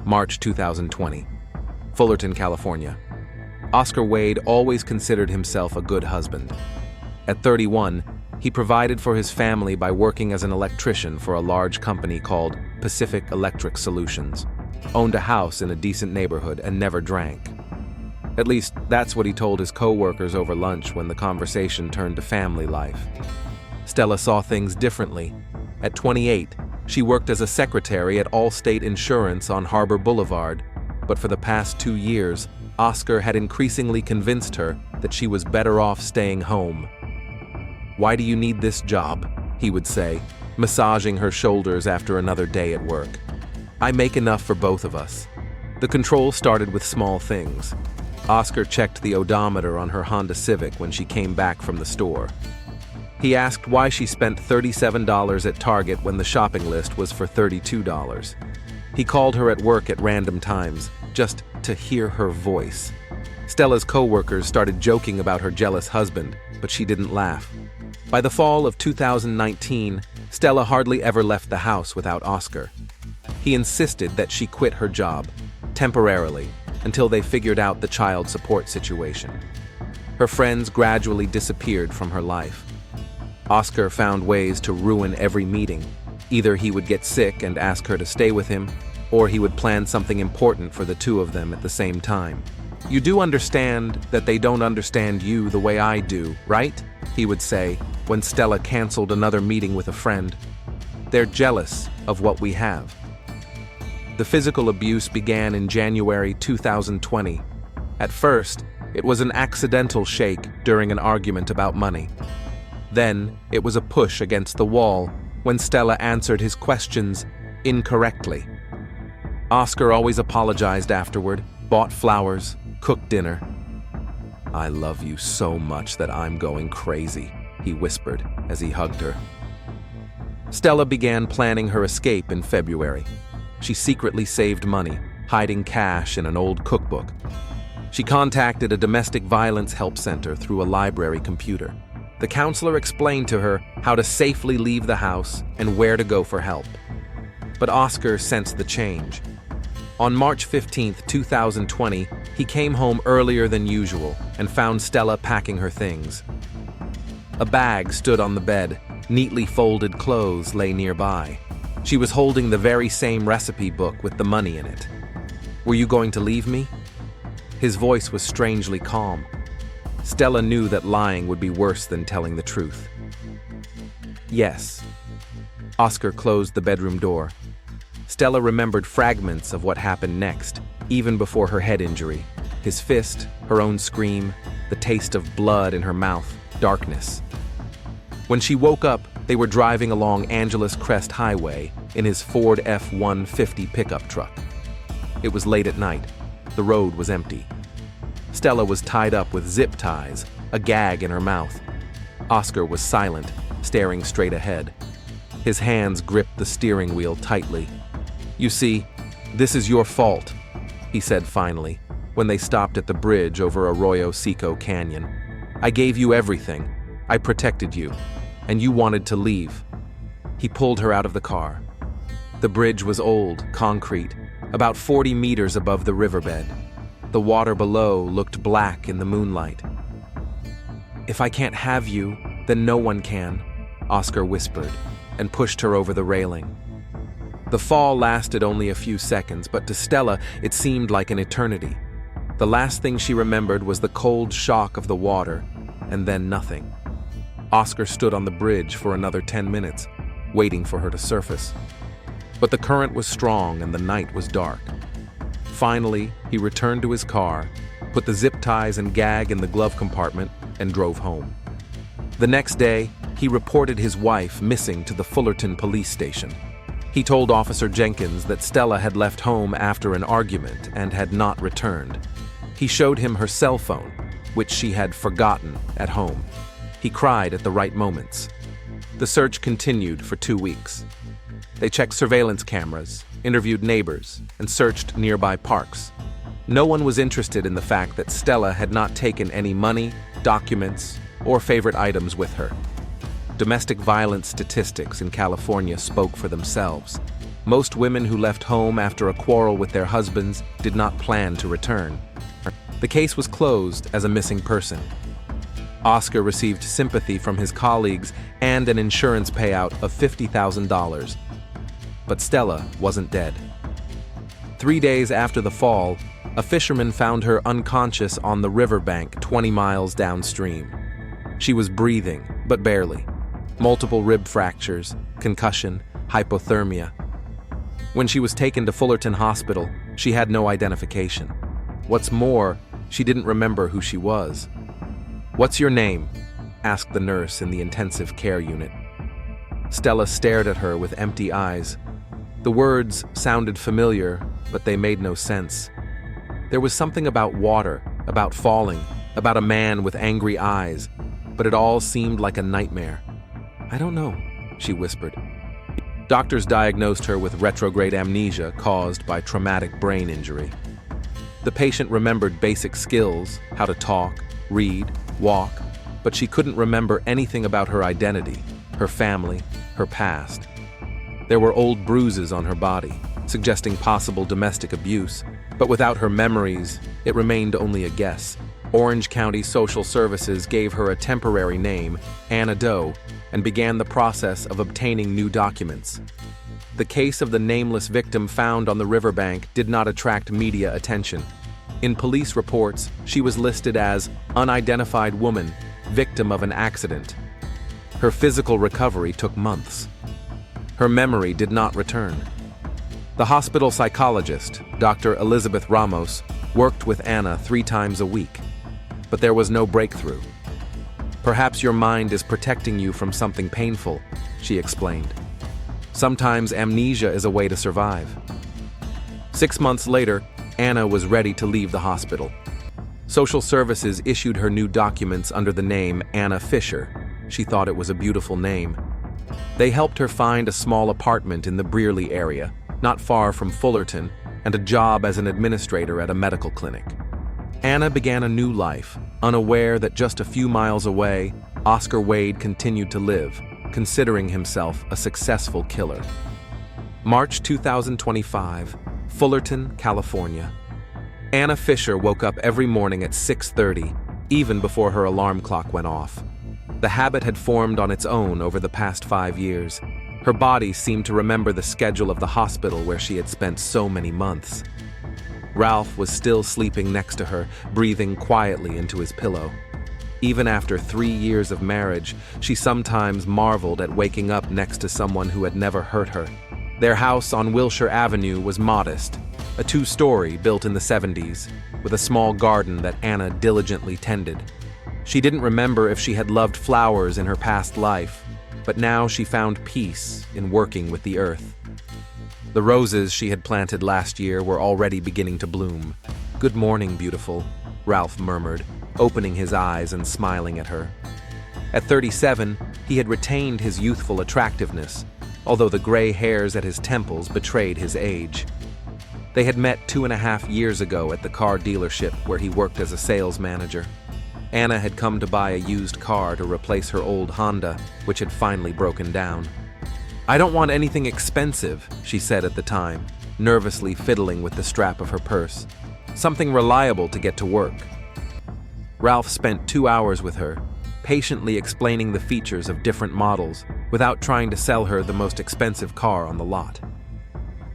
March 2020. Fullerton, California. Oscar Lled always considered himself a good husband. At 31, he provided for his family by working as an electrician for a large company called Pacific Electric Solutions, owned a house in a decent neighborhood, and never drank. At least, that's what he told his co-workers over lunch when the conversation turned to family life. Stella saw things differently. At 28, she worked as a secretary at Allstate Insurance on Harbor Boulevard, but for the past 2 years, Oscar had increasingly convinced her that she was better off staying home. "Why do you need this job?" he would say, massaging her shoulders after another day at work. "I make enough for both of us." The control started with small things. Oscar checked the odometer on her Honda Civic when she came back from the store. He asked why she spent $37 at Target when the shopping list was for $32. He called her at work at random times, just to hear her voice. Stella's co-workers started joking about her jealous husband, but she didn't laugh. By the fall of 2019, Stella hardly ever left the house without Oscar. He insisted that she quit her job, temporarily, until they figured out the child support situation. Her friends gradually disappeared from her life. Oscar found ways to ruin every meeting. Either he would get sick and ask her to stay with him, or he would plan something important for the two of them at the same time. "You do understand that they don't understand you the way I do, right?" he would say when Stella canceled another meeting with a friend. "They're jealous of what we have." The physical abuse began in January 2020. At first, it was an accidental shake during an argument about money. Then, it was a push against the wall when Stella answered his questions incorrectly. Oscar always apologized afterward, bought flowers, cooked dinner. "I love you so much that I'm going crazy," he whispered as he hugged her. Stella began planning her escape in February. She secretly saved money, hiding cash in an old cookbook. She contacted a domestic violence help center through a library computer. The counselor explained to her how to safely leave the house and where to go for help. But Oscar sensed the change. On March 15, 2020, he came home earlier than usual and found Stella packing her things. A bag stood on the bed, neatly folded clothes lay nearby. She was holding the very same recipe book with the money in it. "Were you going to leave me?" His voice was strangely calm. Stella knew that lying would be worse than telling the truth. "Yes." Oscar closed the bedroom door. Stella remembered fragments of what happened next, even before her head injury. His fist, her own scream, the taste of blood in her mouth, darkness. When she woke up, they were driving along Angeles Crest Highway in his Ford F-150 pickup truck. It was late at night. The road was empty. Stella was tied up with zip ties, a gag in her mouth. Oscar was silent, staring straight ahead. His hands gripped the steering wheel tightly. "You see, this is your fault," he said finally, when they stopped at the bridge over Arroyo Seco Canyon. "I gave you everything. I protected you, and you wanted to leave." He pulled her out of the car. The bridge was old, concrete, about 40 meters above the riverbed. The water below looked black in the moonlight. "If I can't have you, then no one can," Oscar whispered, and pushed her over the railing. The fall lasted only a few seconds, but to Stella, it seemed like an eternity. The last thing she remembered was the cold shock of the water, and then nothing. Oscar stood on the bridge for another 10 minutes, waiting for her to surface. But the current was strong and the night was dark. Finally, he returned to his car, put the zip ties and gag in the glove compartment, and drove home. The next day, he reported his wife missing to the Fullerton police station. He told Officer Jenkins that Stella had left home after an argument and had not returned. He showed him her cell phone, which she had forgotten at home. He cried at the right moments. The search continued for 2 weeks. They checked surveillance cameras, interviewed neighbors, and searched nearby parks. No one was interested in the fact that Stella had not taken any money, documents, or favorite items with her. Domestic violence statistics in California spoke for themselves. Most women who left home after a quarrel with their husbands did not plan to return. The case was closed as a missing person. Oscar received sympathy from his colleagues and an insurance payout of $50,000. But Stella wasn't dead. 3 days after the fall, a fisherman found her unconscious on the riverbank 20 miles downstream. She was breathing, but barely. Multiple rib fractures, concussion, hypothermia. When she was taken to Fullerton Hospital, she had no identification. What's more, she didn't remember who she was. "What's your name?" asked the nurse in the intensive care unit. Stella stared at her with empty eyes. The words sounded familiar, but they made no sense. There was something about water, about falling, about a man with angry eyes, but it all seemed like a nightmare. "I don't know," she whispered. Doctors diagnosed her with retrograde amnesia caused by traumatic brain injury. The patient remembered basic skills, how to talk, read, walk, but she couldn't remember anything about her identity, her family, her past. There were old bruises on her body, suggesting possible domestic abuse, but without her memories, it remained only a guess. Orange County Social Services gave her a temporary name, Anna Doe, and began the process of obtaining new documents. The case of the nameless victim found on the riverbank did not attract media attention. In police reports, she was listed as unidentified woman, victim of an accident. Her physical recovery took months. Her memory did not return. The hospital psychologist, Dr. Elizabeth Ramos, worked with Anna 3 times a week, but there was no breakthrough. "Perhaps your mind is protecting you from something painful," she explained. "Sometimes amnesia is a way to survive." 6 months later, Anna was ready to leave the hospital. Social Services issued her new documents under the name Anna Fisher. She thought it was a beautiful name. They helped her find a small apartment in the Brearley area, not far from Fullerton, and a job as an administrator at a medical clinic. Anna began a new life, unaware that just a few miles away, Oscar Wade continued to live, considering himself a successful killer. March 2025, Fullerton, California. Anna Fisher woke up every morning at 6:30, even before her alarm clock went off. The habit had formed on its own over the past 5 years. Her body seemed to remember the schedule of the hospital where she had spent so many months. Ralph was still sleeping next to her, breathing quietly into his pillow. Even after 3 years of marriage, she sometimes marveled at waking up next to someone who had never hurt her. Their house on Wilshire Avenue was modest, a 2-story built in the 70s, with a small garden that Anna diligently tended. She didn't remember if she had loved flowers in her past life, but now she found peace in working with the earth. The roses she had planted last year were already beginning to bloom. "Good morning, beautiful," Ralph murmured, opening his eyes and smiling at her. At 37, he had retained his youthful attractiveness, although the gray hairs at his temples betrayed his age. They had met 2.5 years ago at the car dealership where he worked as a sales manager. Anna had come to buy a used car to replace her old Honda, which had finally broken down. "I don't want anything expensive," she said at the time, nervously fiddling with the strap of her purse. "Something reliable to get to work." Ralph spent 2 hours with her, patiently explaining the features of different models without trying to sell her the most expensive car on the lot.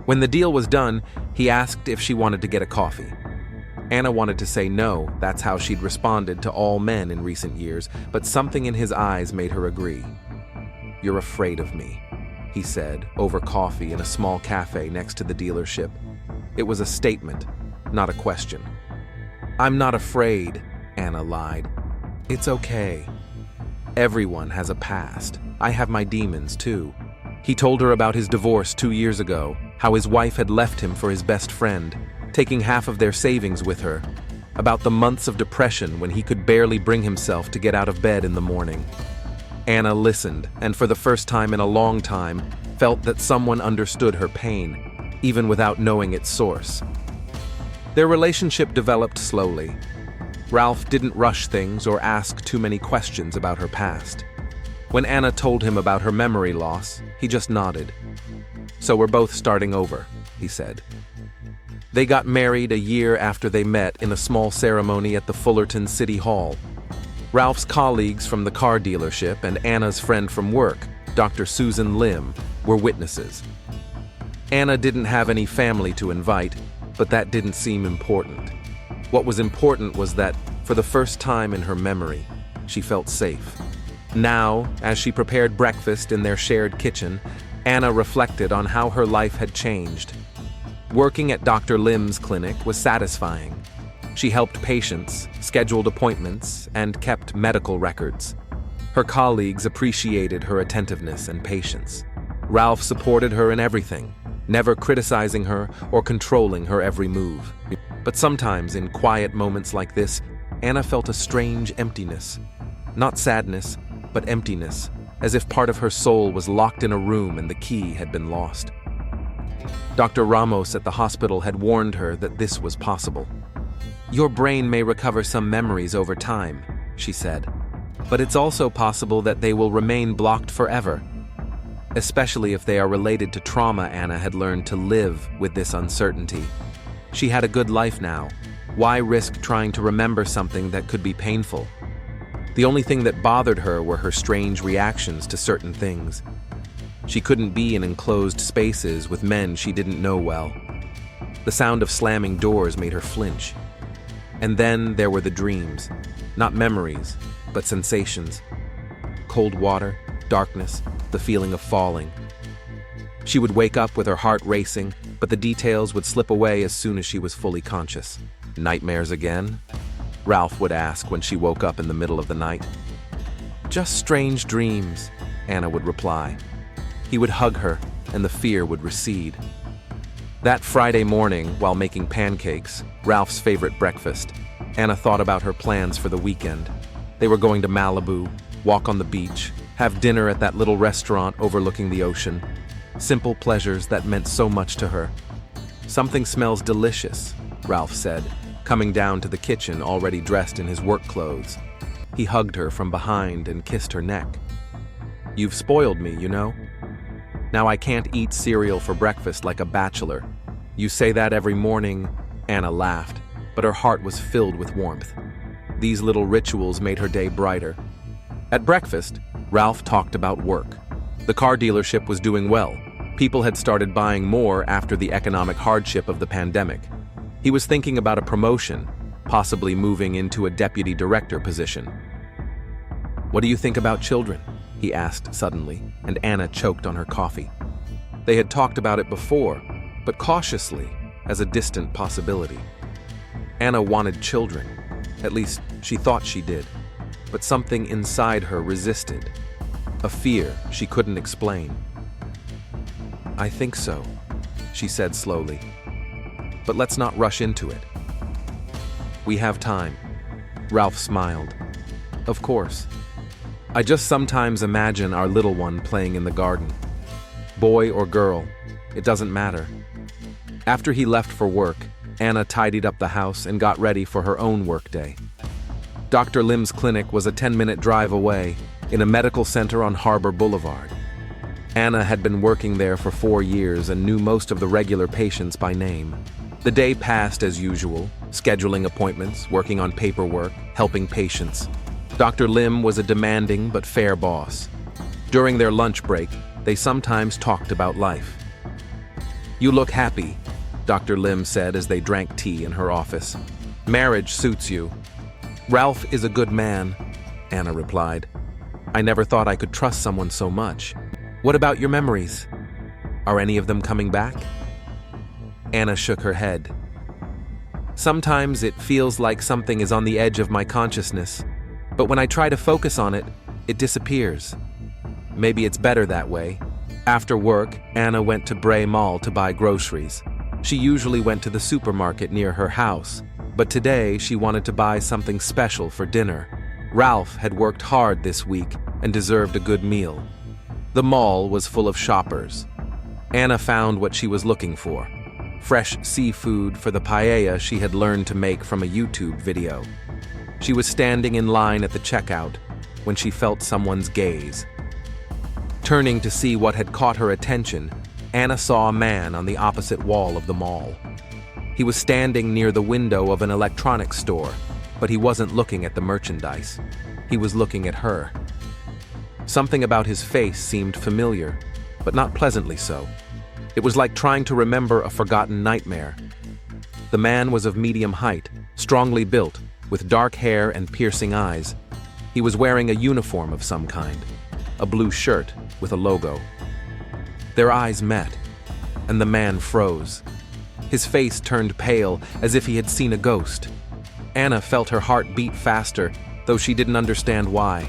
When the deal was done, he asked if she wanted to get a coffee. Anna wanted to say no, that's how she'd responded to all men in recent years, but something in his eyes made her agree. "You're afraid of me," he said, over coffee in a small cafe next to the dealership. It was a statement, not a question. "I'm not afraid," Anna lied. "It's okay. Everyone has a past. I have my demons, too." He told her about his divorce 2 years ago, how his wife had left him for his best friend, taking half of their savings with her, about the months of depression when he could barely bring himself to get out of bed in the morning. Anna listened, and for the first time in a long time, felt that someone understood her pain, even without knowing its source. Their relationship developed slowly. Ralph didn't rush things or ask too many questions about her past. When Anna told him about her memory loss, he just nodded. So we're both starting over, he said. They got married a year after they met in a small ceremony at the Fullerton City Hall. Ralph's colleagues from the car dealership and Anna's friend from work, Dr. Susan Lim, were witnesses. Anna didn't have any family to invite, but that didn't seem important. What was important was that, for the first time in her memory, she felt safe. Now, as she prepared breakfast in their shared kitchen, Anna reflected on how her life had changed. Working at Dr. Lim's clinic was satisfying. She helped patients, scheduled appointments, and kept medical records. Her colleagues appreciated her attentiveness and patience. Ralph supported her in everything, never criticizing her or controlling her every move. But sometimes, in quiet moments like this, Anna felt a strange emptiness. Not sadness, but emptiness, as if part of her soul was locked in a room and the key had been lost. Dr. Ramos at the hospital had warned her that this was possible. "Your brain may recover some memories over time," she said, "but it's also possible that they will remain blocked forever, especially if they are related to trauma." Anna had learned to live with this uncertainty. She had a good life now. Why risk trying to remember something that could be painful? The only thing that bothered her were her strange reactions to certain things. She couldn't be in enclosed spaces with men she didn't know well. The sound of slamming doors made her flinch. And then there were the dreams, not memories, but sensations. Cold water, darkness, the feeling of falling. She would wake up with her heart racing, but the details would slip away as soon as she was fully conscious. "Nightmares again?" Ralph would ask when she woke up in the middle of the night. "Just strange dreams," Anna would reply. He would hug her, and the fear would recede. That Friday morning, while making pancakes, Ralph's favorite breakfast, Anna thought about her plans for the weekend. They were going to Malibu, walk on the beach, have dinner at that little restaurant overlooking the ocean. Simple pleasures that meant so much to her. "Something smells delicious," Ralph said, coming down to the kitchen already dressed in his work clothes. He hugged her from behind and kissed her neck. "You've spoiled me, you know? Now I can't eat cereal for breakfast like a bachelor. You say that every morning." Anna laughed, but her heart was filled with warmth. These little rituals made her day brighter. At breakfast, Ralph talked about work. The car dealership was doing well. People had started buying more after the economic hardship of the pandemic. He was thinking about a promotion, possibly moving into a deputy director position. "What do you think about children?" he asked suddenly, and Anna choked on her coffee. They had talked about it before, but cautiously, as a distant possibility. Anna wanted children. At least, she thought she did. But something inside her resisted. A fear she couldn't explain. "I think so," she said slowly. "But let's not rush into it. We have time." Ralph smiled. "Of course. I just sometimes imagine our little one playing in the garden. Boy or girl, it doesn't matter." After he left for work, Anna tidied up the house and got ready for her own workday. Dr. Lim's clinic was a 10-minute drive away, in a medical center on Harbor Boulevard. Anna had been working there for 4 years and knew most of the regular patients by name. The day passed as usual, scheduling appointments, working on paperwork, helping patients. Dr. Lim was a demanding but fair boss. During their lunch break, they sometimes talked about life. "You look happy," Dr. Lim said as they drank tea in her office. "Marriage suits you." "Ralph is a good man," Anna replied. "I never thought I could trust someone so much." "What about your memories? Are any of them coming back?" Anna shook her head. "Sometimes it feels like something is on the edge of my consciousness, but when I try to focus on it, it disappears. Maybe it's better that way." After work, Anna went to Bray Mall to buy groceries. She usually went to the supermarket near her house, but today she wanted to buy something special for dinner. Ralph had worked hard this week and deserved a good meal. The mall was full of shoppers. Anna found what she was looking for: fresh seafood for the paella she had learned to make from a YouTube video. She was standing in line at the checkout when she felt someone's gaze. Turning to see what had caught her attention, Anna saw a man on the opposite wall of the mall. He was standing near the window of an electronics store, but he wasn't looking at the merchandise. He was looking at her. Something about his face seemed familiar, but not pleasantly so. It was like trying to remember a forgotten nightmare. The man was of medium height, strongly built, with dark hair and piercing eyes. He was wearing a uniform of some kind, a blue shirt with a logo. Their eyes met, and the man froze. His face turned pale, as if he had seen a ghost. Anna felt her heart beat faster, though she didn't understand why.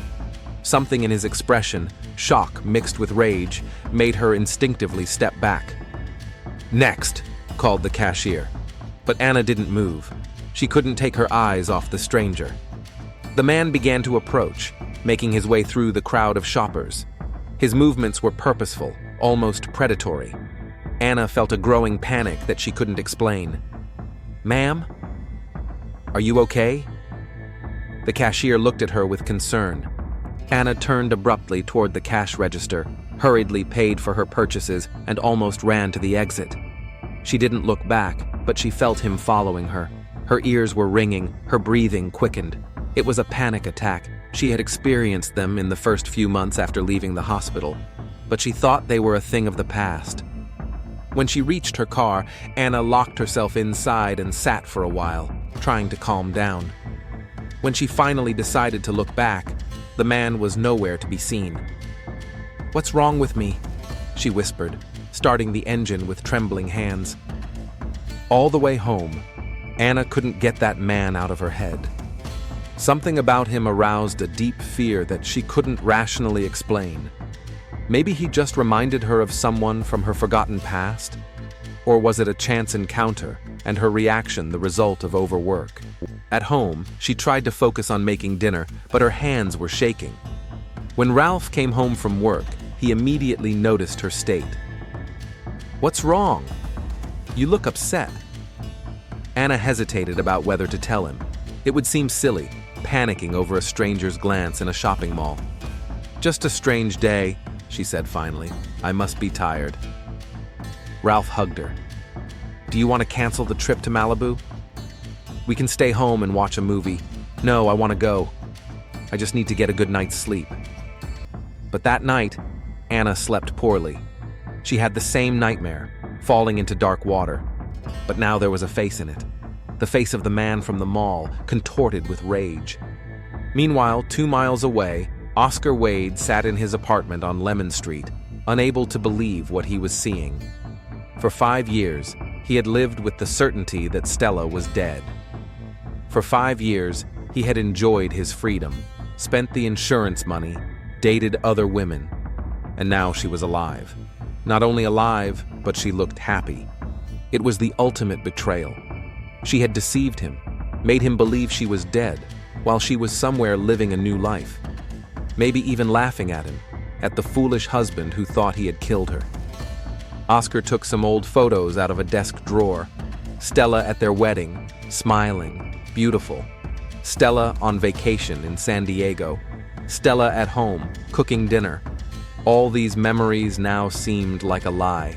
Something in his expression, shock mixed with rage, made her instinctively step back. "Next," called the cashier. But Anna didn't move. She couldn't take her eyes off the stranger. The man began to approach, making his way through the crowd of shoppers. His movements were purposeful, almost predatory. Anna felt a growing panic that she couldn't explain. "Ma'am? Are you okay?" The cashier looked at her with concern. Anna turned abruptly toward the cash register, hurriedly paid for her purchases, and almost ran to the exit. She didn't look back, but she felt him following her. Her ears were ringing, her breathing quickened. It was a panic attack. She had experienced them in the first few months after leaving the hospital, but she thought they were a thing of the past. When she reached her car, Anna locked herself inside and sat for a while, trying to calm down. When she finally decided to look back, the man was nowhere to be seen. "What's wrong with me?" she whispered, starting the engine with trembling hands. All the way home, Anna couldn't get that man out of her head. Something about him aroused a deep fear that she couldn't rationally explain. Maybe he just reminded her of someone from her forgotten past? Or was it a chance encounter, and her reaction the result of overwork? At home, she tried to focus on making dinner, but her hands were shaking. When Ralph came home from work, he immediately noticed her state. "What's wrong? You look upset." Anna hesitated about whether to tell him. It would seem silly, panicking over a stranger's glance in a shopping mall. "Just a strange day," she said finally. "I must be tired." Ralph hugged her. "Do you want to cancel the trip to Malibu? We can stay home and watch a movie." "No, I want to go. I just need to get a good night's sleep." But that night, Anna slept poorly. She had the same nightmare, falling into dark water. But now there was a face in it. The face of the man from the mall, contorted with rage. Meanwhile, 2 miles away, Oscar Wade sat in his apartment on Lemon Street, unable to believe what he was seeing. For 5 years, he had lived with the certainty that Stella was dead. For 5 years, he had enjoyed his freedom, spent the insurance money, dated other women, and now she was alive. Not only alive, but she looked happy. It was the ultimate betrayal. She had deceived him, made him believe she was dead, while she was somewhere living a new life. Maybe even laughing at him, at the foolish husband who thought he had killed her. Oscar took some old photos out of a desk drawer. Stella at their wedding, smiling, beautiful. Stella on vacation in San Diego. Stella at home, cooking dinner. All these memories now seemed like a lie.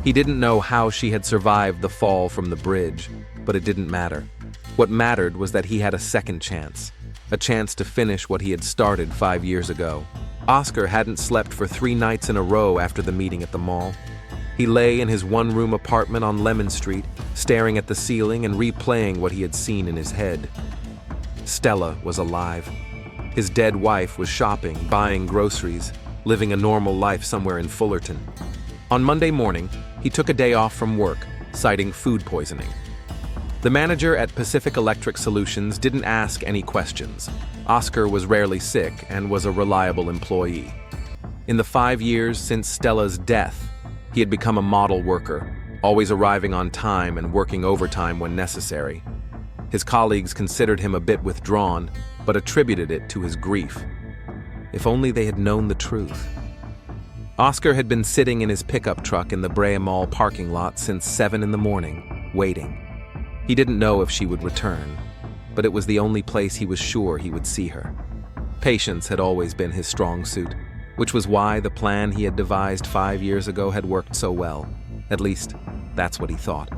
He didn't know how she had survived the fall from the bridge, but it didn't matter. What mattered was that he had a second chance, a chance to finish what he had started 5 years ago. Oscar hadn't slept for 3 nights in a row after the meeting at the mall. He lay in his one-room apartment on Lemon Street, staring at the ceiling and replaying what he had seen in his head. Stella was alive. His dead wife was shopping, buying groceries, living a normal life somewhere in Fullerton. On Monday morning, he took a day off from work, citing food poisoning. The manager at Pacific Electric Solutions didn't ask any questions. Oscar was rarely sick and was a reliable employee. In the 5 years since Stella's death, he had become a model worker, always arriving on time and working overtime when necessary. His colleagues considered him a bit withdrawn, but attributed it to his grief. If only they had known the truth. Oscar had been sitting in his pickup truck in the Brea Mall parking lot since 7 in the morning, waiting. He didn't know if she would return, but it was the only place he was sure he would see her. Patience had always been his strong suit. which was why the plan he had devised 5 years ago had worked so well. At least, that's what he thought.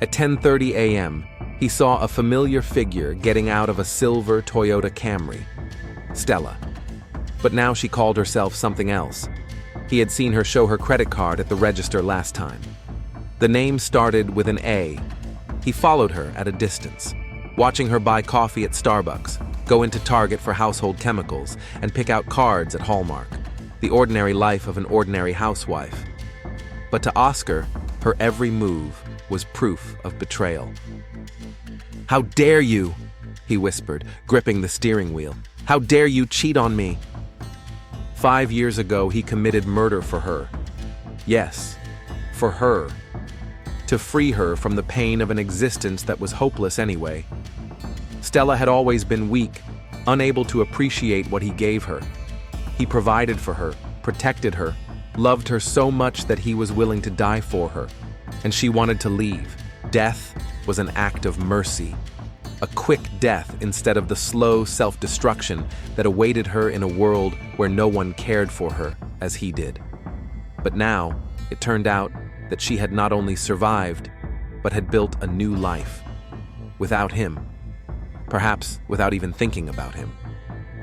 At 10:30 a.m., he saw a familiar figure getting out of a silver Toyota Camry. Stella. But now she called herself something else. He had seen her show her credit card at the register last time. The name started with an A. He followed her at a distance, watching her buy coffee at Starbucks, go into Target for household chemicals, and pick out cards at Hallmark. The ordinary life of an ordinary housewife. But to Oscar, her every move was proof of betrayal. "How dare you?" he whispered, gripping the steering wheel. "How dare you cheat on me?" 5 years ago, he committed murder for her. Yes, for her. To free her from the pain of an existence that was hopeless anyway. Stella had always been weak, unable to appreciate what he gave her. He provided for her, protected her, loved her so much that he was willing to die for her. And she wanted to leave. Death was an act of mercy. A quick death instead of the slow self-destruction that awaited her in a world where no one cared for her as he did. But now, it turned out that she had not only survived, but had built a new life. Without him. Perhaps without even thinking about him.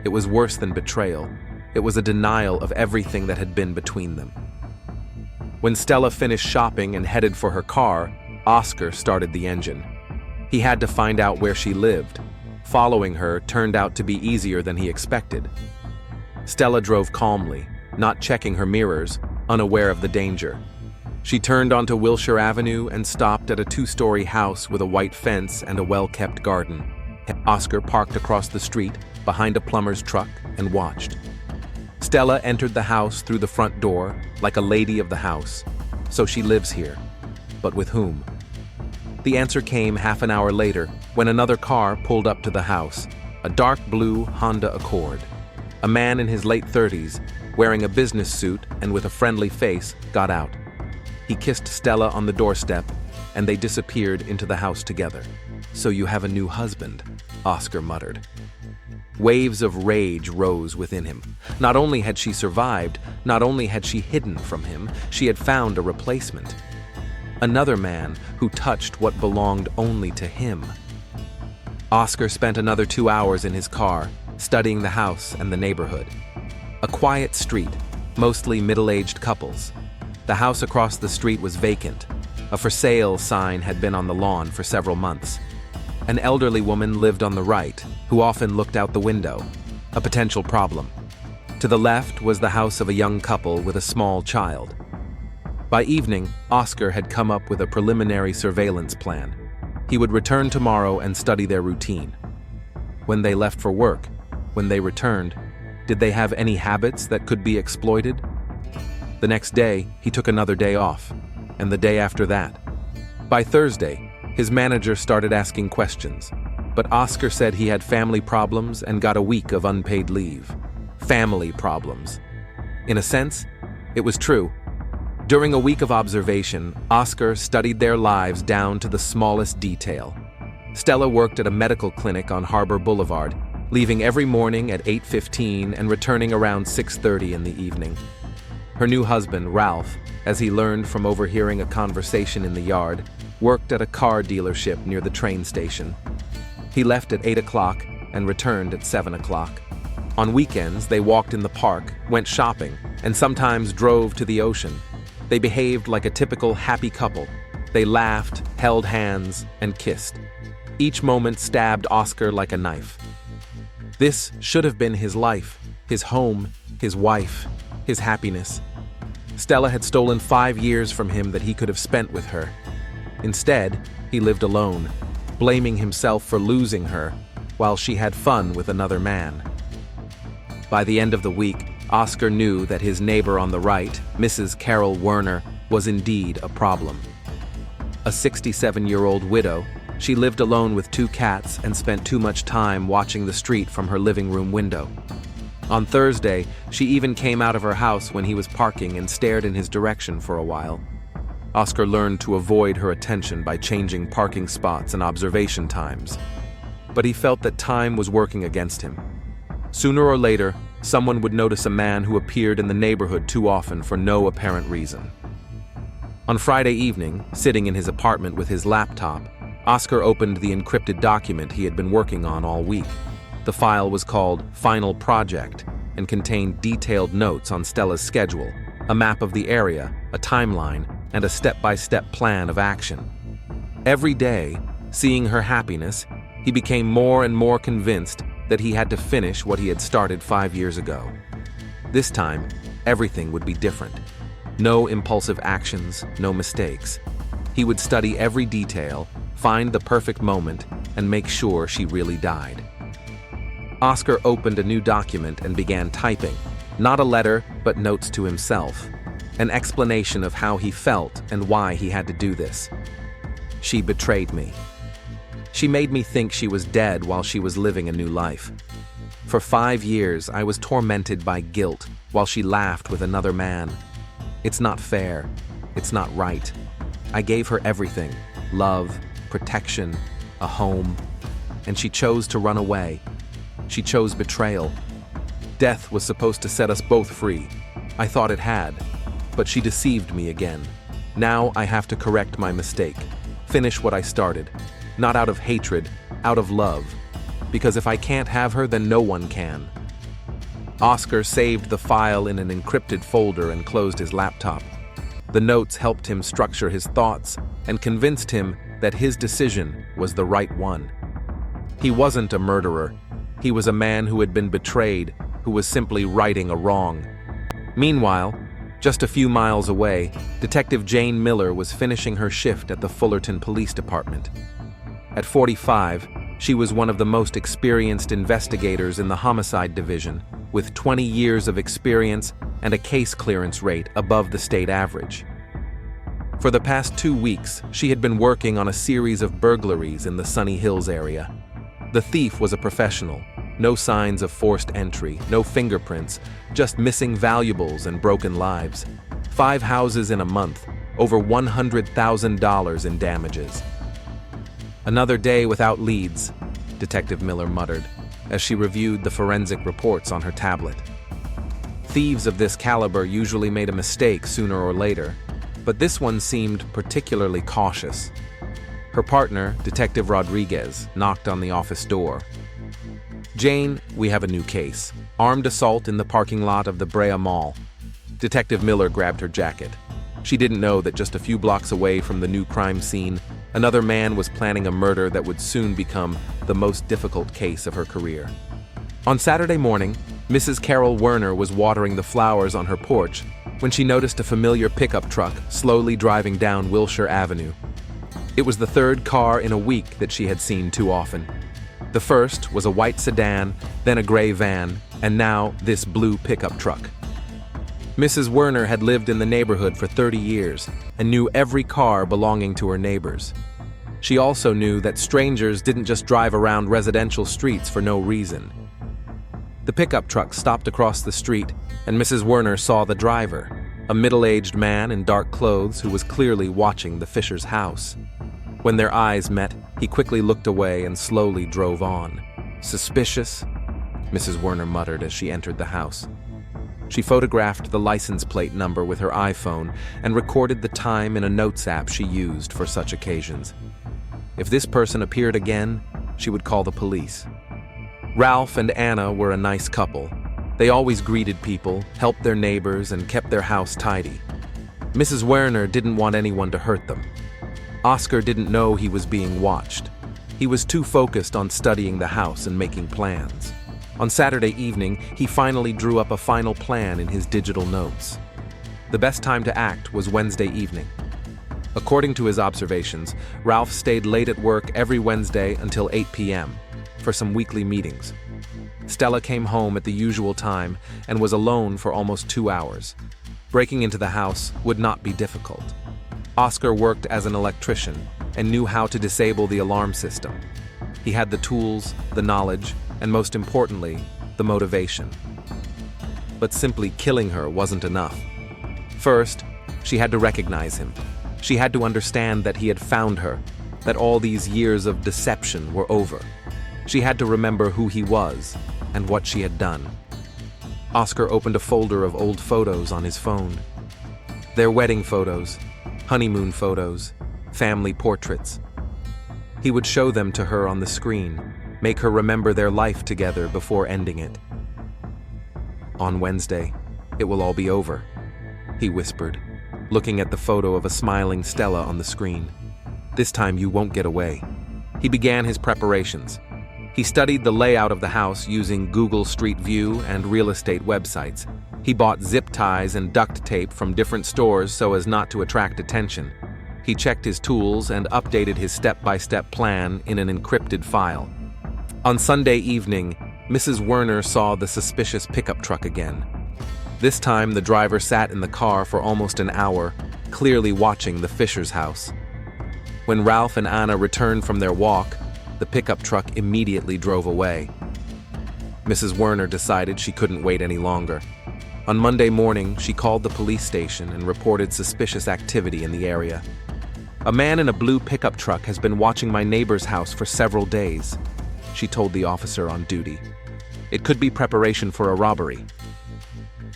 It was worse than betrayal. It was a denial of everything that had been between them. When Stella finished shopping and headed for her car, Oscar started the engine. He had to find out where she lived. Following her turned out to be easier than he expected. Stella drove calmly, not checking her mirrors, unaware of the danger. She turned onto Wilshire Avenue and stopped at a 2-story house with a white fence and a well-kept garden. Oscar parked across the street, behind a plumber's truck, and watched. Stella entered the house through the front door, like a lady of the house. So she lives here. But with whom? The answer came half an hour later, when another car pulled up to the house, a dark blue Honda Accord. A man in his late 30s, wearing a business suit and with a friendly face, got out. He kissed Stella on the doorstep, and they disappeared into the house together. "So you have a new husband," Oscar muttered. Waves of rage rose within him. Not only had she survived, not only had she hidden from him, she had found a replacement. Another man who touched what belonged only to him. Oscar spent another 2 hours in his car, studying the house and the neighborhood. A quiet street, mostly middle-aged couples. The house across the street was vacant. A for sale sign had been on the lawn for several months. An elderly woman lived on the right, who often looked out the window, a potential problem. To the left was the house of a young couple with a small child. By evening, Oscar had come up with a preliminary surveillance plan. He would return tomorrow and study their routine. When they left for work, when they returned, did they have any habits that could be exploited? The next day, he took another day off, and the day after that. By Thursday, his manager started asking questions, but Oscar said he had family problems and got a week of unpaid leave. Family problems. In a sense, it was true. During a week of observation, Oscar studied their lives down to the smallest detail. Stella worked at a medical clinic on Harbor Boulevard, leaving every morning at 8:15 and returning around 6:30 in the evening. Her new husband, Ralph, as he learned from overhearing a conversation in the yard, worked at a car dealership near the train station. He left at 8 o'clock and returned at 7 o'clock. On weekends, they walked in the park, went shopping, and sometimes drove to the ocean. They behaved like a typical happy couple. They laughed, held hands, and kissed. Each moment stabbed Oscar like a knife. This should have been his life, his home, his wife, his happiness. Stella had stolen 5 years from him that he could have spent with her. Instead, he lived alone, blaming himself for losing her, while she had fun with another man. By the end of the week, Oscar knew that his neighbor on the right, Mrs. Carol Werner, was indeed a problem. A 67-year-old widow, she lived alone with 2 cats and spent too much time watching the street from her living room window. On Thursday, she even came out of her house when he was parking and stared in his direction for a while. Oscar learned to avoid her attention by changing parking spots and observation times. But he felt that time was working against him. Sooner or later, Someone would notice a man who appeared in the neighborhood too often for no apparent reason. On Friday evening, sitting in his apartment with his laptop, Oscar opened the encrypted document he had been working on all week. The file was called Final Project and contained detailed notes on Stella's schedule, a map of the area, a timeline, and a step-by-step plan of action. Every day, seeing her happiness, he became more and more convinced that he had to finish what he had started 5 years ago. This time, everything would be different. No impulsive actions, no mistakes. He would study every detail, find the perfect moment, and make sure she really died. Oscar opened a new document and began typing, not a letter, but notes to himself, an explanation of how he felt and why he had to do this. She betrayed me. She made me think she was dead while she was living a new life. For 5 years, I was tormented by guilt while she laughed with another man. It's not fair. It's not right. I gave her everything: love, protection, a home, and she chose to run away. She chose betrayal. Death was supposed to set us both free. I thought it had, but she deceived me again. Now I have to correct my mistake, finish what I started, not out of hatred, out of love, because if I can't have her, then no one can. Oscar saved the file in an encrypted folder and closed his laptop. The notes helped him structure his thoughts and convinced him that his decision was the right one. He wasn't a murderer. He was a man who had been betrayed, who was simply righting a wrong. Meanwhile, just a few miles away, Detective Jane Miller was finishing her shift at the Fullerton Police Department. At 45, she was one of the most experienced investigators in the homicide division, with 20 years of experience and a case clearance rate above the state average. For the past 2 weeks, she had been working on a series of burglaries in the Sunny Hills area. The thief was a professional. No signs of forced entry, no fingerprints, just missing valuables and broken lives. 5 houses in a month, over $100,000 in damages. Another day without leads, Detective Miller muttered, as she reviewed the forensic reports on her tablet. Thieves of this caliber usually made a mistake sooner or later, but this one seemed particularly cautious. Her partner, Detective Rodriguez, knocked on the office door. "Jane, we have a new case. Armed assault in the parking lot of the Brea Mall." Detective Miller grabbed her jacket. She didn't know that just a few blocks away from the new crime scene, another man was planning a murder that would soon become the most difficult case of her career. On Saturday morning, Mrs. Carol Werner was watering the flowers on her porch when she noticed a familiar pickup truck slowly driving down Wilshire Avenue. It was the 3rd car in a week that she had seen too often. The first was a white sedan, then a gray van, and now this blue pickup truck. Mrs. Werner had lived in the neighborhood for 30 years and knew every car belonging to her neighbors. She also knew that strangers didn't just drive around residential streets for no reason. The pickup truck stopped across the street, and Mrs. Werner saw the driver, a middle-aged man in dark clothes who was clearly watching the Fisher's house. When their eyes met, he quickly looked away and slowly drove on. "Suspicious?" Mrs. Werner muttered as she entered the house. She photographed the license plate number with her iPhone and recorded the time in a notes app she used for such occasions. If this person appeared again, she would call the police. Ralph and Anna were a nice couple. They always greeted people, helped their neighbors, and kept their house tidy. Mrs. Werner didn't want anyone to hurt them. Oscar didn't know he was being watched. He was too focused on studying the house and making plans. On Saturday evening, he finally drew up a final plan in his digital notes. The best time to act was Wednesday evening. According to his observations, Ralph stayed late at work every Wednesday until 8 p.m. for some weekly meetings. Stella came home at the usual time and was alone for almost 2 hours. Breaking into the house would not be difficult. Oscar worked as an electrician and knew how to disable the alarm system. He had the tools, the knowledge, and most importantly, the motivation. But simply killing her wasn't enough. First, she had to recognize him. She had to understand that he had found her, that all these years of deception were over. She had to remember who he was and what she had done. Oscar opened a folder of old photos on his phone. Their wedding photos, honeymoon photos, family portraits. He would show them to her on the screen, make her remember their life together before ending it. On Wednesday, it will all be over, he whispered, looking at the photo of a smiling Stella on the screen. This time you won't get away. He began his preparations. He studied the layout of the house using Google Street View and real estate websites. He bought zip ties and duct tape from different stores so as not to attract attention. He checked his tools and updated his step-by-step plan in an encrypted file. On Sunday evening, Mrs. Werner saw the suspicious pickup truck again. This time, the driver sat in the car for almost an hour, clearly watching the Fisher's house. When Ralph and Anna returned from their walk, the pickup truck immediately drove away. Mrs. Werner decided she couldn't wait any longer. On Monday morning, she called the police station and reported suspicious activity in the area. A man in a blue pickup truck has been watching my neighbor's house for several days, she told the officer on duty. It could be preparation for a robbery.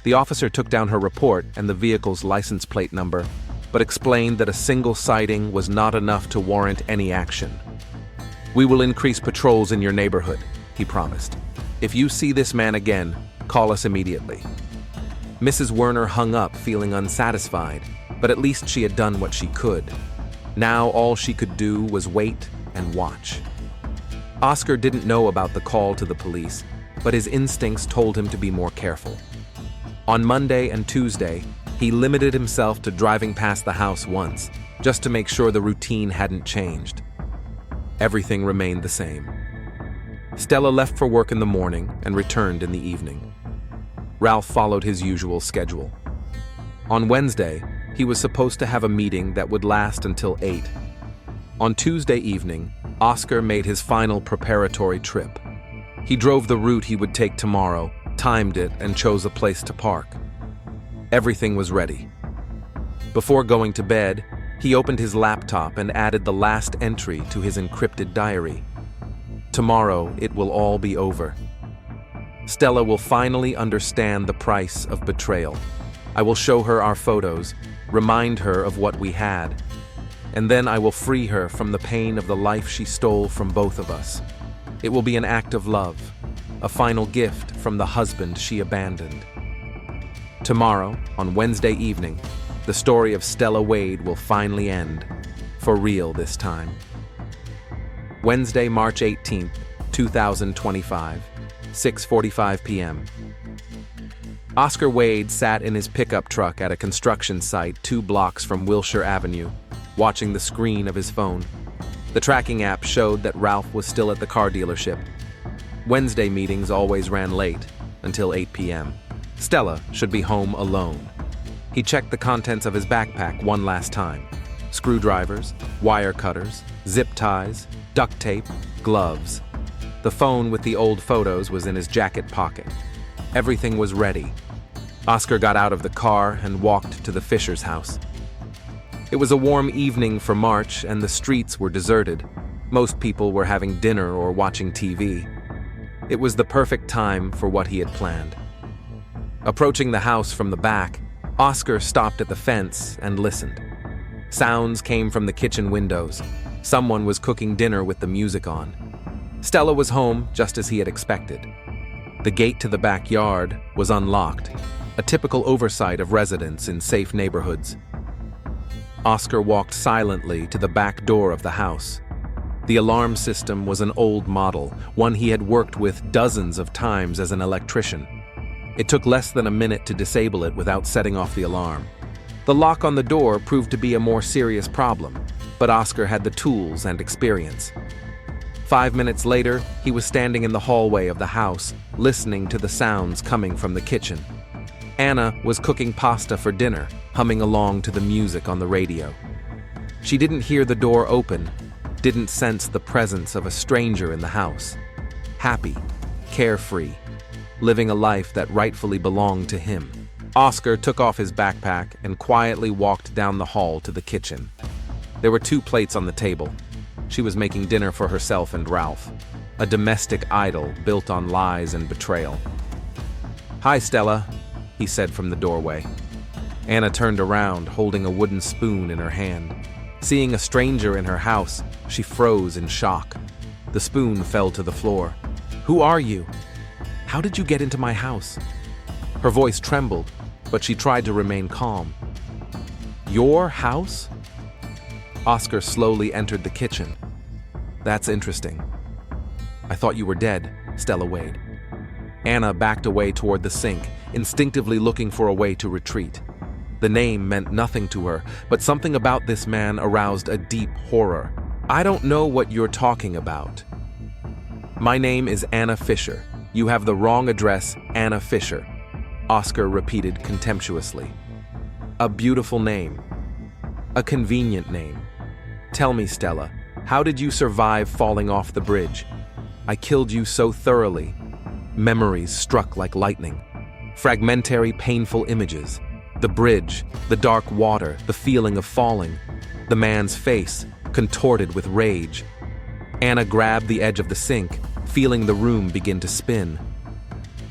The officer took down her report and the vehicle's license plate number, but explained that a single sighting was not enough to warrant any action. We will increase patrols in your neighborhood, he promised. If you see this man again, call us immediately. Mrs. Werner hung up feeling unsatisfied, but at least she had done what she could. Now all she could do was wait and watch. Oscar didn't know about the call to the police, but his instincts told him to be more careful. On Monday and Tuesday, he limited himself to driving past the house once, just to make sure the routine hadn't changed. Everything remained the same. Stella left for work in the morning and returned in the evening. Ralph followed his usual schedule. On Wednesday, he was supposed to have a meeting that would last until 8. On Tuesday evening, Oscar made his final preparatory trip. He drove the route he would take tomorrow, timed it, and chose a place to park. Everything was ready. Before going to bed, he opened his laptop and added the last entry to his encrypted diary. Tomorrow, it will all be over. Stella will finally understand the price of betrayal. I will show her our photos, remind her of what we had, and then I will free her from the pain of the life she stole from both of us. It will be an act of love, a final gift from the husband she abandoned. Tomorrow, on Wednesday evening, the story of Stella Lled will finally end, for real this time. Wednesday, March 18th, 2025, 6:45 p.m. Oscar Lled sat in his pickup truck at a construction site 2 blocks from Wilshire Avenue, watching the screen of his phone. The tracking app showed that Ralph was still at the car dealership. Wednesday meetings always ran late, until 8 p.m. Stella should be home alone. He checked the contents of his backpack one last time. Screwdrivers, wire cutters, zip ties, duct tape, gloves. The phone with the old photos was in his jacket pocket. Everything was ready. Oscar got out of the car and walked to the Fisher's house. It was a warm evening for March and the streets were deserted. Most people were having dinner or watching TV. It was the perfect time for what he had planned. Approaching the house from the back, Oscar stopped at the fence and listened. Sounds came from the kitchen windows. Someone was cooking dinner with the music on. Stella was home just as he had expected. The gate to the backyard was unlocked, a typical oversight of residents in safe neighborhoods. Oscar walked silently to the back door of the house. The alarm system was an old model, one he had worked with dozens of times as an electrician. It took less than a minute to disable it without setting off the alarm. The lock on the door proved to be a more serious problem, but Oscar had the tools and experience. 5 minutes later, he was standing in the hallway of the house, listening to the sounds coming from the kitchen. Anna was cooking pasta for dinner, humming along to the music on the radio. She didn't hear the door open, didn't sense the presence of a stranger in the house. Happy, carefree, living a life that rightfully belonged to him. Oscar took off his backpack and quietly walked down the hall to the kitchen. There were 2 plates on the table. She was making dinner for herself and Ralph, a domestic idol built on lies and betrayal. "Hi, Stella," he said from the doorway. Anna turned around, holding a wooden spoon in her hand. Seeing a stranger in her house, she froze in shock. The spoon fell to the floor. "Who are you? How did you get into my house?" Her voice trembled, but she tried to remain calm. "Your house?" Oscar slowly entered the kitchen. "That's interesting. I thought you were dead, Stella Lled." Anna backed away toward the sink, instinctively looking for a way to retreat. The name meant nothing to her, but something about this man aroused a deep horror. "I don't know what you're talking about." "My name is Anna Fisher. You have the wrong address, Anna Fisher," Oscar repeated contemptuously. "A beautiful name. A convenient name. Tell me, Stella, how did you survive falling off the bridge? I killed you so thoroughly." Memories struck like lightning. Fragmentary, painful images. The bridge, the dark water, the feeling of falling. The man's face, contorted with rage. Anna grabbed the edge of the sink, feeling the room begin to spin.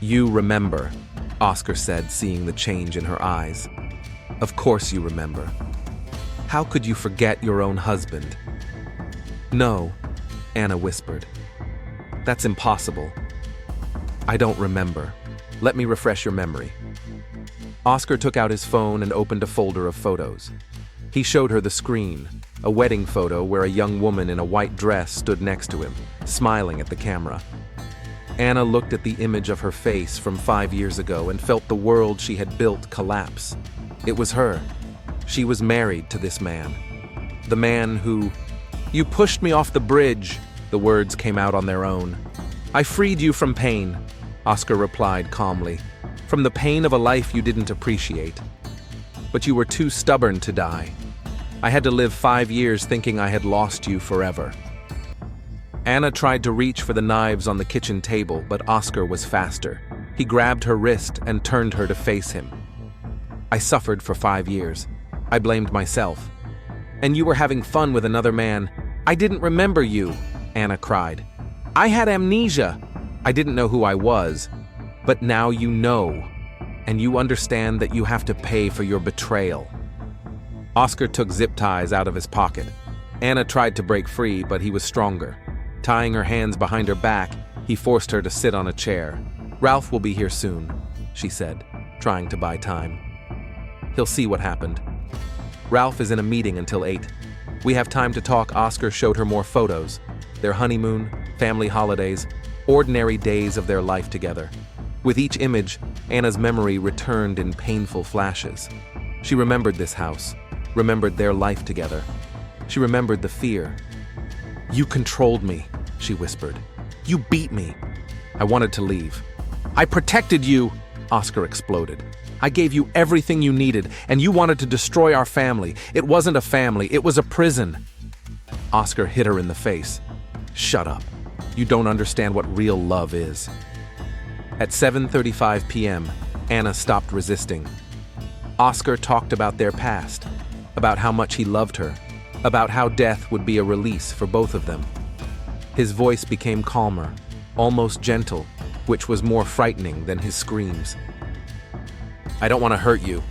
"You remember," Oscar said, seeing the change in her eyes. "Of course you remember. How could you forget your own husband?" "No," Anna whispered. "That's impossible. I don't remember. Let me refresh your memory." Oscar took out his phone and opened a folder of photos. He showed her the screen, a wedding photo where a young woman in a white dress stood next to him, smiling at the camera. Anna looked at the image of her face from 5 years ago and felt the world she had built collapse. It was her. She was married to this man. The man who... "You pushed me off the bridge," the words came out on their own. "I freed you from pain," Oscar replied calmly. "From the pain of a life you didn't appreciate. But you were too stubborn to die. I had to live 5 years thinking I had lost you forever." Anna tried to reach for the knives on the kitchen table, but Oscar was faster. He grabbed her wrist and turned her to face him. "I suffered for 5 years. I blamed myself. And you were having fun with another man. I didn't remember you," Anna cried. "I had amnesia. I didn't know who I was. But now you know. And you understand that you have to pay for your betrayal." Oscar took zip ties out of his pocket. Anna tried to break free, but he was stronger. Tying her hands behind her back, he forced her to sit on a chair. "Ralph will be here soon," she said, trying to buy time. "He'll see what happened. Ralph is in a meeting until 8. We have time to talk." Oscar showed her more photos. Their honeymoon, family holidays, ordinary days of their life together. With each image, Anna's memory returned in painful flashes. She remembered this house, remembered their life together. She remembered the fear. "You controlled me," she whispered. "You beat me. I wanted to leave." "I protected you," Oscar exploded. "I gave you everything you needed, and you wanted to destroy our family. It wasn't a family, it was a prison." Oscar hit her in the face. "Shut up. You don't understand what real love is." At 7:35 p.m., Anna stopped resisting. Oscar talked about their past, about how much he loved her, about how death would be a release for both of them. His voice became calmer, almost gentle, which was more frightening than his screams. "I don't want to hurt you,"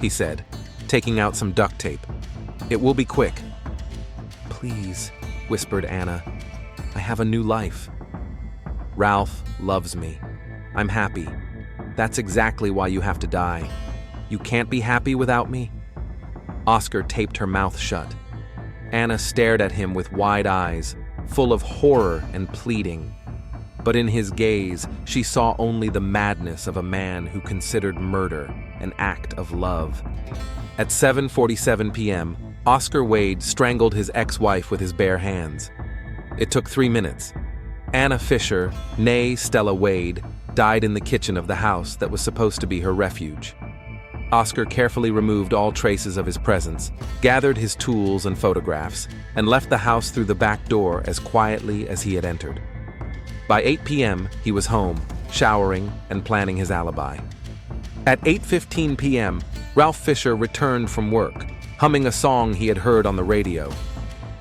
he said, taking out some duct tape. "It will be quick." "Please," whispered Anna. "I have a new life. Ralph loves me. I'm happy. That's exactly why you have to die. You can't be happy without me?" Oscar taped her mouth shut. Anna stared at him with wide eyes, full of horror and pleading. But in his gaze, she saw only the madness of a man who considered murder an act of love. At 7:47 p.m., Oscar Lled strangled his ex-wife with his bare hands. It took 3 minutes. Anna Fisher, née Stella Lled, died in the kitchen of the house that was supposed to be her refuge. Oscar carefully removed all traces of his presence, gathered his tools and photographs, and left the house through the back door as quietly as he had entered. By 8 p.m., he was home, showering and planning his alibi. At 8:15 p.m., Ralph Fisher returned from work, humming a song he had heard on the radio.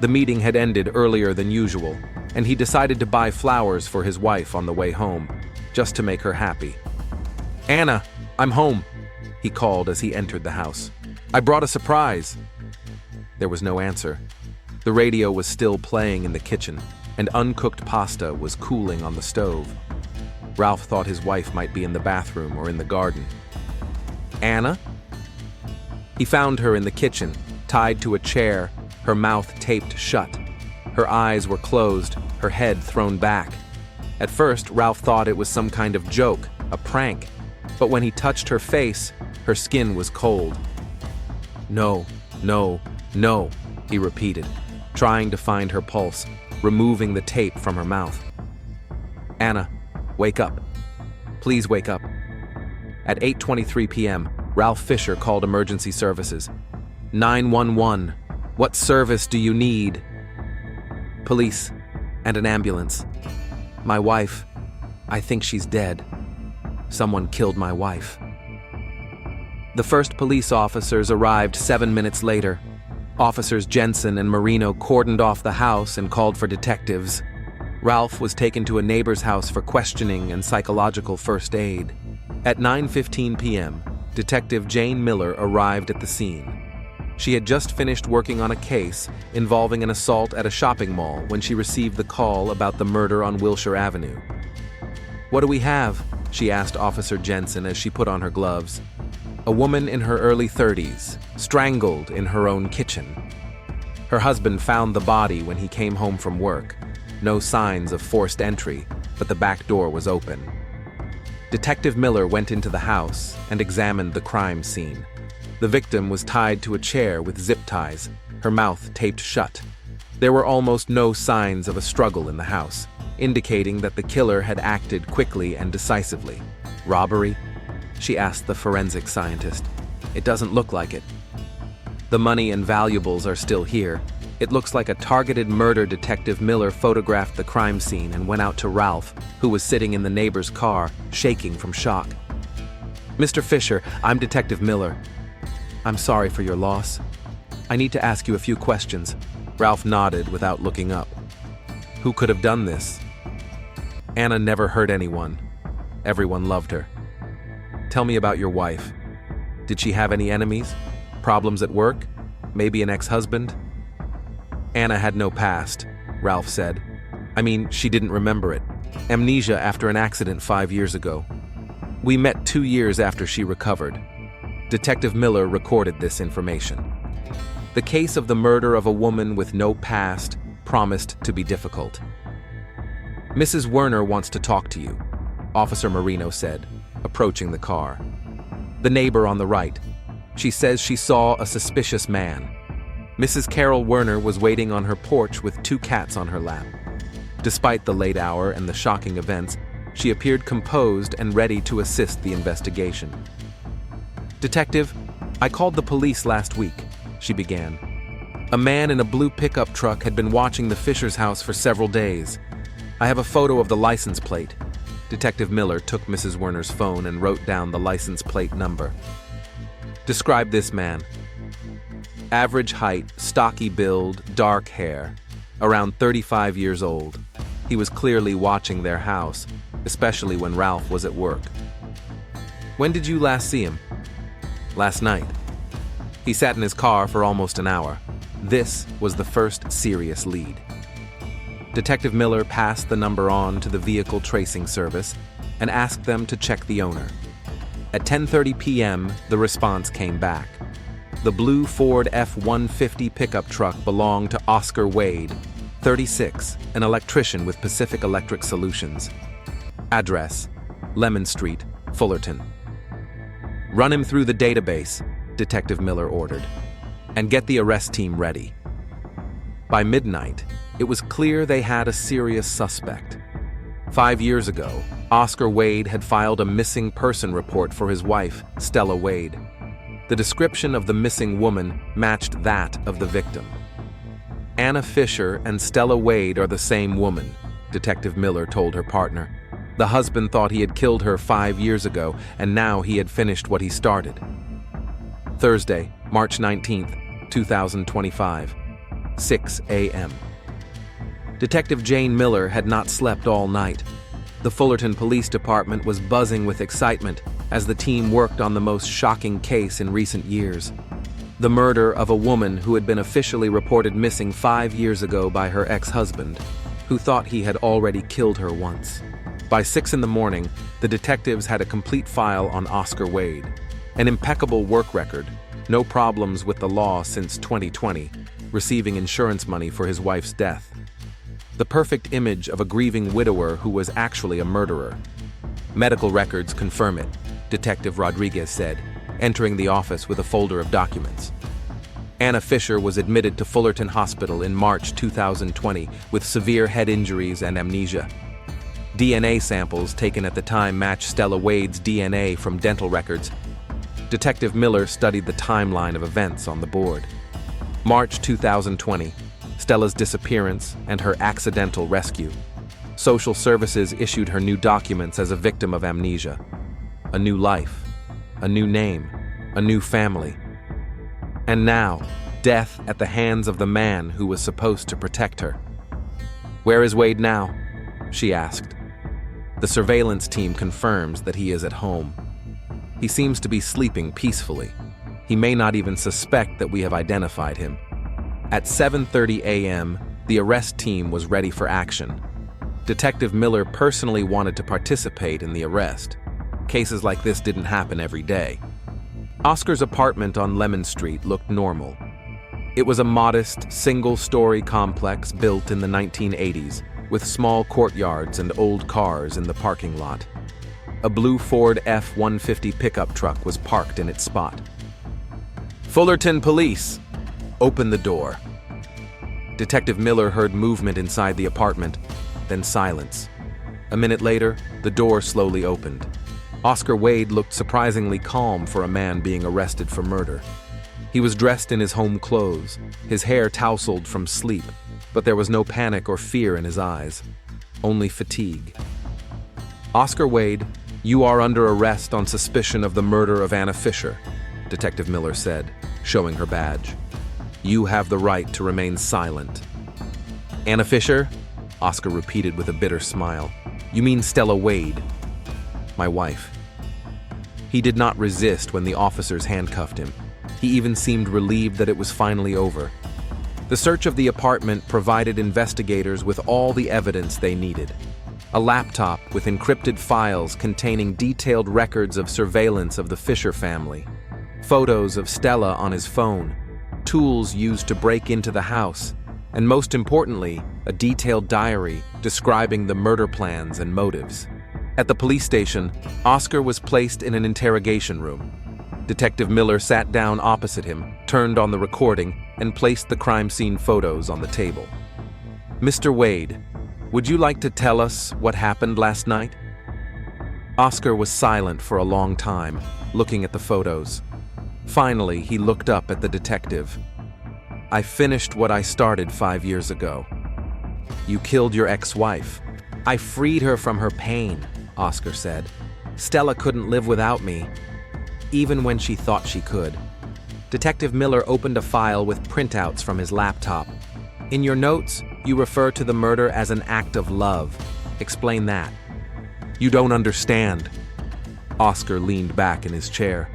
The meeting had ended earlier than usual, and he decided to buy flowers for his wife on the way home, just to make her happy. "Anna, I'm home," he called as he entered the house. "I brought a surprise." There was no answer. The radio was still playing in the kitchen, and uncooked pasta was cooling on the stove. Ralph thought his wife might be in the bathroom or in the garden. "Anna?" He found her in the kitchen, tied to a chair, her mouth taped shut. Her eyes were closed, her head thrown back. At first, Ralph thought it was some kind of joke, a prank, but when he touched her face, her skin was cold. "No, no, no," he repeated, trying to find her pulse, removing the tape from her mouth. "Anna, wake up. Please wake up." At 8:23 p.m., Ralph Fisher called emergency services. 911. "What service do you need?" "Police and an ambulance. My wife, I think she's dead. Someone killed my wife." The first police officers arrived 7 minutes later. Officers Jensen and Marino cordoned off the house and called for detectives. Ralph was taken to a neighbor's house for questioning and psychological first aid. At 9:15 p.m., Detective Jane Miller arrived at the scene. She had just finished working on a case involving an assault at a shopping mall when she received the call about the murder on Wilshire Avenue. "What do we have?" she asked Officer Jensen as she put on her gloves. "A woman in her early 30s, strangled in her own kitchen. Her husband found the body when he came home from work. No signs of forced entry, but the back door was open." Detective Miller went into the house and examined the crime scene. The victim was tied to a chair with zip ties, her mouth taped shut. There were almost no signs of a struggle in the house, indicating that the killer had acted quickly and decisively. "Robbery?" she asked the forensic scientist. "It doesn't look like it." "The money and valuables are still here. It looks like a targeted murder." Detective Miller photographed the crime scene and went out to Ralph, who was sitting in the neighbor's car, shaking from shock. "Mr. Fisher, I'm Detective Miller. I'm sorry for your loss. I need to ask you a few questions." Ralph nodded without looking up. "Who could have done this?" "Anna never hurt anyone. Everyone loved her." "Tell me about your wife. Did she have any enemies? Problems at work? Maybe an ex-husband?" "Anna had no past," Ralph said. "I mean, she didn't remember it. Amnesia after an accident 5 years ago. We met 2 years after she recovered." Detective Miller recorded this information. The case of the murder of a woman with no past promised to be difficult. "Mrs. Werner wants to talk to you," Officer Marino said, approaching the car. "The neighbor on the right. She says she saw a suspicious man." Mrs. Carol Werner was waiting on her porch with 2 cats on her lap. Despite the late hour and the shocking events, she appeared composed and ready to assist the investigation. "Detective, I called the police last week," she began. "A man in a blue pickup truck had been watching the Fisher's house for several days. I have a photo of the license plate." Detective Miller took Mrs. Werner's phone and wrote down the license plate number. "Describe this man." "Average height, stocky build, dark hair, around 35 years old. He was clearly watching their house, especially when Ralph was at work." "When did you last see him?" "Last night. He sat in his car for almost an hour." This was the first serious lead. Detective Miller passed the number on to the vehicle tracing service and asked them to check the owner. At 10:30 p.m., the response came back. The blue Ford F-150 pickup truck belonged to Oscar Wade, 36, an electrician with Pacific Electric Solutions. Address: Lemon Street, Fullerton. "Run him through the database," Detective Miller ordered, "and get the arrest team ready." By midnight, it was clear they had a serious suspect. 5 years ago, Oscar Wade had filed a missing person report for his wife, Stella Wade. The description of the missing woman matched that of the victim. "Anna Fisher and Stella Wade are the same woman," Detective Miller told her partner. The husband thought he had killed her 5 years ago, and now he had finished what he started. Thursday, March 19th, 2025, 6 a.m. Detective Jane Miller had not slept all night. The Fullerton Police Department was buzzing with excitement. as the team worked on the most shocking case in recent years: the murder of a woman who had been officially reported missing 5 years ago by her ex-husband, who thought he had already killed her once. By 6 in the morning, the detectives had a complete file on Oscar Lled, an impeccable work record, no problems with the law since 2020, receiving insurance money for his wife's death. The perfect image of a grieving widower who was actually a murderer. "Medical records confirm it," Detective Rodriguez said, entering the office with a folder of documents. Anna Fisher was admitted to Fullerton Hospital in March 2020 with severe head injuries and amnesia. DNA samples taken at the time match Stella Wade's DNA from dental records. Detective Miller studied the timeline of events on the board. March 2020, Stella's disappearance and her accidental rescue. Social services issued her new documents as a victim of amnesia. A new life, a new name, a new family. And now, death at the hands of the man who was supposed to protect her. "Where is Lled now?" she asked. The surveillance team confirms that he is at home. He seems to be sleeping peacefully. He may not even suspect that we have identified him. At 7:30 a.m., the arrest team was ready for action. Detective Miller personally wanted to participate in the arrest. Cases like this didn't happen every day. Oscar's apartment on Lemon Street looked normal. It was a modest, single-story complex built in the 1980s, with small courtyards and old cars in the parking lot. A blue Ford F-150 pickup truck was parked in its spot. "Fullerton Police! Open the door." Detective Miller heard movement inside the apartment, then silence. A minute later, the door slowly opened. Oscar Lled looked surprisingly calm for a man being arrested for murder. He was dressed in his home clothes, his hair tousled from sleep, but there was no panic or fear in his eyes, only fatigue. "Oscar Lled, you are under arrest on suspicion of the murder of Anna Fisher," Detective Miller said, showing her badge. "You have the right to remain silent." "Anna Fisher?" Oscar repeated with a bitter smile. "You mean Stella Wade?" "My wife." He did not resist when the officers handcuffed him. He even seemed relieved that it was finally over. The search of the apartment provided investigators with all the evidence they needed. A laptop with encrypted files containing detailed records of surveillance of the Fisher family, photos of Stella on his phone, tools used to break into the house, and most importantly, a detailed diary describing the murder plans and motives. At the police station, Oscar was placed in an interrogation room. Detective Miller sat down opposite him, turned on the recording, and placed the crime scene photos on the table. "Mr. Wade, would you like to tell us what happened last night?" Oscar was silent for a long time, looking at the photos. Finally, he looked up at the detective. "I finished what I started 5 years ago. You killed your ex-wife." "I freed her from her pain," Oscar said. "Stella couldn't live without me, even when she thought she could." Detective Miller opened a file with printouts from his laptop. "In your notes, you refer to the murder as an act of love. Explain that." "You don't understand." Oscar leaned back in his chair.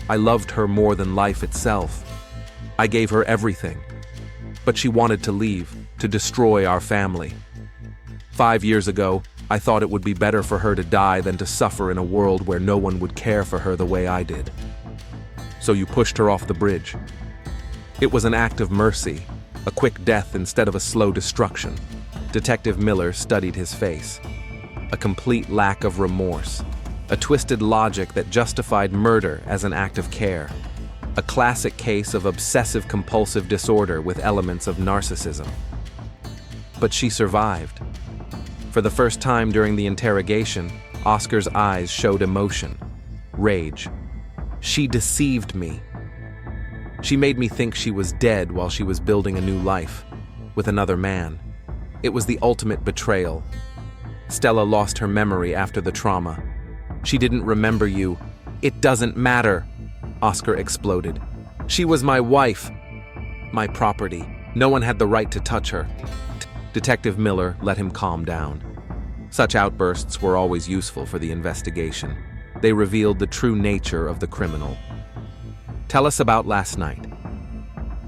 "I loved her more than life itself. I gave her everything. But she wanted to leave, to destroy our family. 5 years ago, I thought it would be better for her to die than to suffer in a world where no one would care for her the way I did. So you pushed her off the bridge. It was an act of mercy, a quick death instead of a slow destruction." Detective Miller studied his face. A complete lack of remorse, a twisted logic that justified murder as an act of care. A classic case of obsessive-compulsive disorder with elements of narcissism. But she survived. For the first time during the interrogation, Oscar's eyes showed emotion, rage. "She deceived me. She made me think she was dead while she was building a new life, with another man. It was the ultimate betrayal. Stella lost her memory after the trauma. She didn't remember you. It doesn't matter," Oscar exploded. "She was my wife, my property. No one had the right to touch her." Detective Miller let him calm down. Such outbursts were always useful for the investigation. They revealed the true nature of the criminal. "Tell us about last night."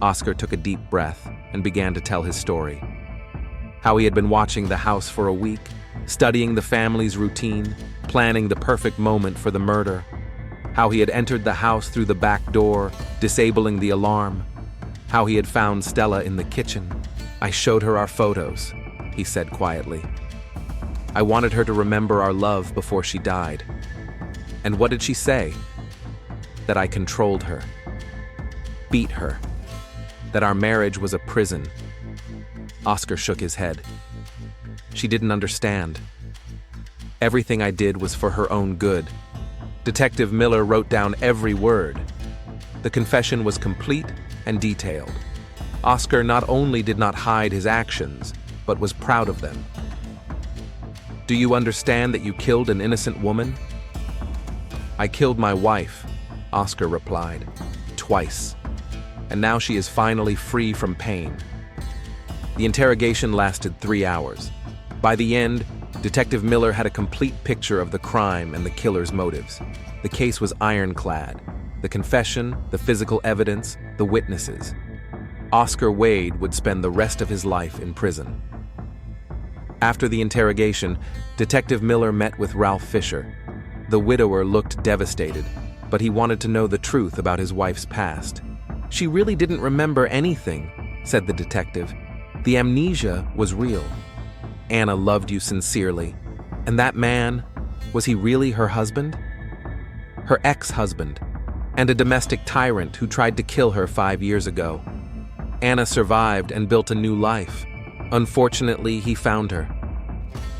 Oscar took a deep breath and began to tell his story. How he had been watching the house for a week, studying the family's routine, planning the perfect moment for the murder. How he had entered the house through the back door, disabling the alarm. How he had found Stella in the kitchen. "I showed her our photos," he said quietly. "I wanted her to remember our love before she died." "And what did she say?" "That I controlled her, beat her, that our marriage was a prison." Oscar shook his head. "She didn't understand. Everything I did was for her own good." Detective Miller wrote down every word. The confession was complete and detailed. Oscar not only did not hide his actions, but was proud of them. "Do you understand that you killed an innocent woman?" "I killed my wife," Oscar replied, "twice. And now she is finally free from pain." The interrogation lasted 3 hours. By the end, Detective Miller had a complete picture of the crime and the killer's motives. The case was ironclad. The confession, the physical evidence, the witnesses. Oscar Lled would spend the rest of his life in prison. After the interrogation, Detective Miller met with Ralph Fisher. The widower looked devastated, but he wanted to know the truth about his wife's past. "She really didn't remember anything," said the detective. "The amnesia was real. Anna loved you sincerely. And that man, was he really her husband? Her ex-husband, and a domestic tyrant who tried to kill her 5 years ago. Anna survived and built a new life. Unfortunately, he found her."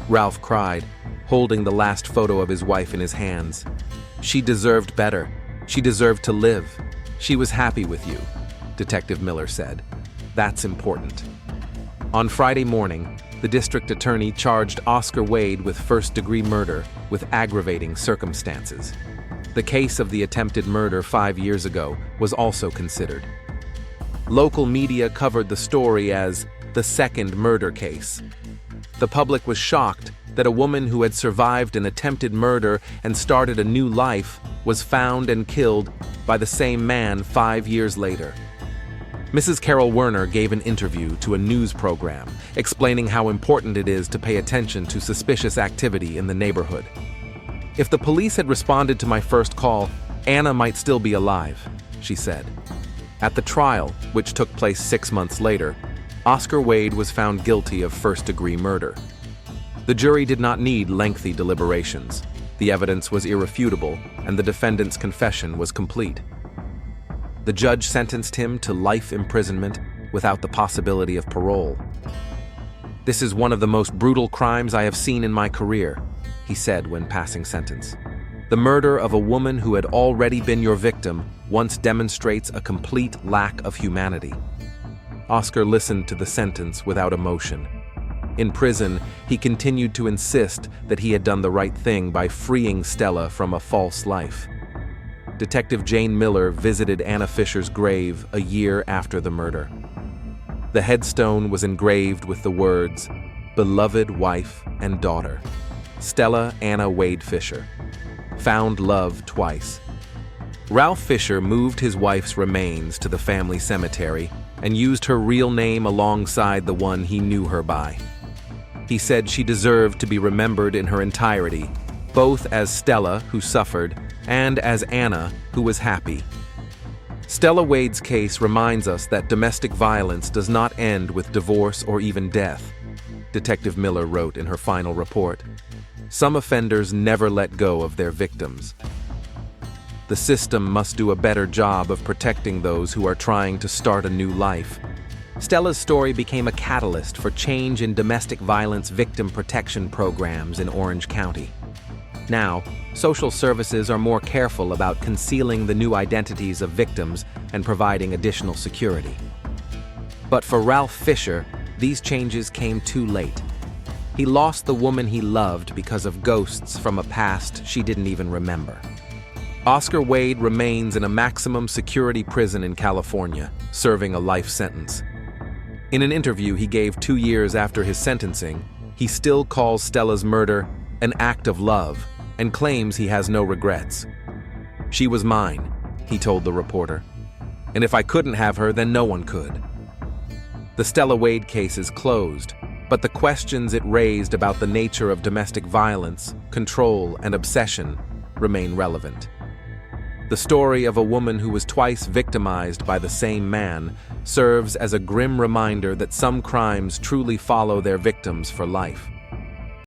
Ralph cried, holding the last photo of his wife in his hands. "She deserved better. She deserved to live. She was happy with you," Detective Miller said. "That's important." On Friday morning, the district attorney charged Oscar Lled with first-degree murder with aggravating circumstances. The case of the attempted murder 5 years ago was also considered. Local media covered the story as the second murder case. The public was shocked that a woman who had survived an attempted murder and started a new life was found and killed by the same man 5 years later. Mrs. Carol Werner gave an interview to a news program explaining how important it is to pay attention to suspicious activity in the neighborhood. "If the police had responded to my first call, Anna might still be alive," she said. At the trial, which took place 6 months later, Oscar Lled was found guilty of first-degree murder. The jury did not need lengthy deliberations. The evidence was irrefutable, and the defendant's confession was complete. The judge sentenced him to life imprisonment without the possibility of parole. "This is one of the most brutal crimes I have seen in my career," he said when passing sentence. "The murder of a woman who had already been your victim once demonstrates a complete lack of humanity." Oscar listened to the sentence without emotion. In prison, he continued to insist that he had done the right thing by freeing Stella from a false life. Detective Jane Miller visited Anna Fisher's grave a year after the murder. The headstone was engraved with the words, "Beloved wife and daughter, Stella Anna Lled Fisher. Found love twice." Ralph Fisher moved his wife's remains to the family cemetery and used her real name alongside the one he knew her by. He said she deserved to be remembered in her entirety, both as Stella, who suffered, and as Anna, who was happy. Stella Lled's case reminds us that domestic violence does not end with divorce or even death, Detective Miller wrote in her final report. Some offenders never let go of their victims. The system must do a better job of protecting those who are trying to start a new life. Stella's story became a catalyst for change in domestic violence victim protection programs in Orange County. Now, social services are more careful about concealing the new identities of victims and providing additional security. But for Ralph Fisher, these changes came too late. He lost the woman he loved because of ghosts from a past she didn't even remember. Oscar Lled remains in a maximum security prison in California, serving a life sentence. In an interview he gave 2 years after his sentencing, he still calls Stella's murder an act of love and claims he has no regrets. "She was mine," he told the reporter. "And if I couldn't have her, then no one could." The Stella Lled case is closed, but the questions it raised about the nature of domestic violence, control, and obsession remain relevant. The story of a woman who was twice victimized by the same man serves as a grim reminder that some crimes truly follow their victims for life.